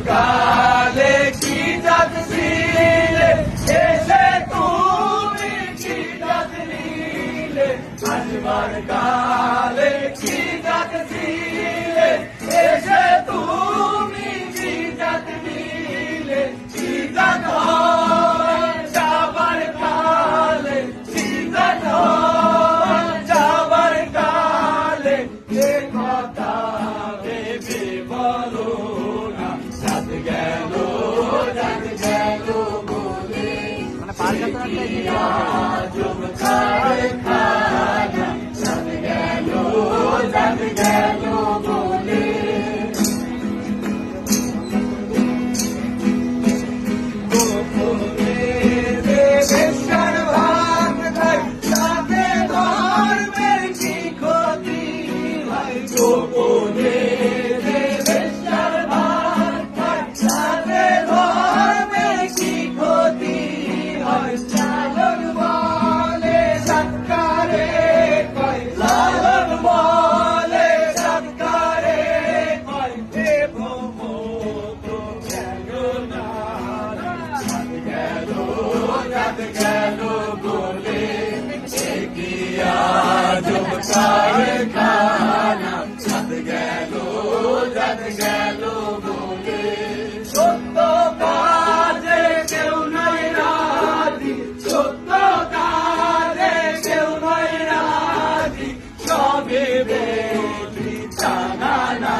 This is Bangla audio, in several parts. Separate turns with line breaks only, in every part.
কালে কি যাচ্ছিলে এসে তুমি কি যাচ্ছিলে আসবার কালে কি যাচ্ছিলে এসে তুমি কি যাচ্ছিলে কি যাত যাবার কালে কি যাত যাবার কালে এ কথা ভেবে বলো সত্য কাজে কেউ নাই রাজি, সত্য কাজে কেউ নাই রাজি, সবে বলি টানা না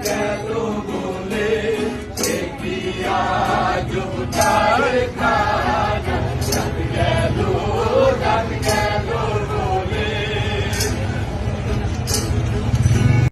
গেল বলে সে কি আজ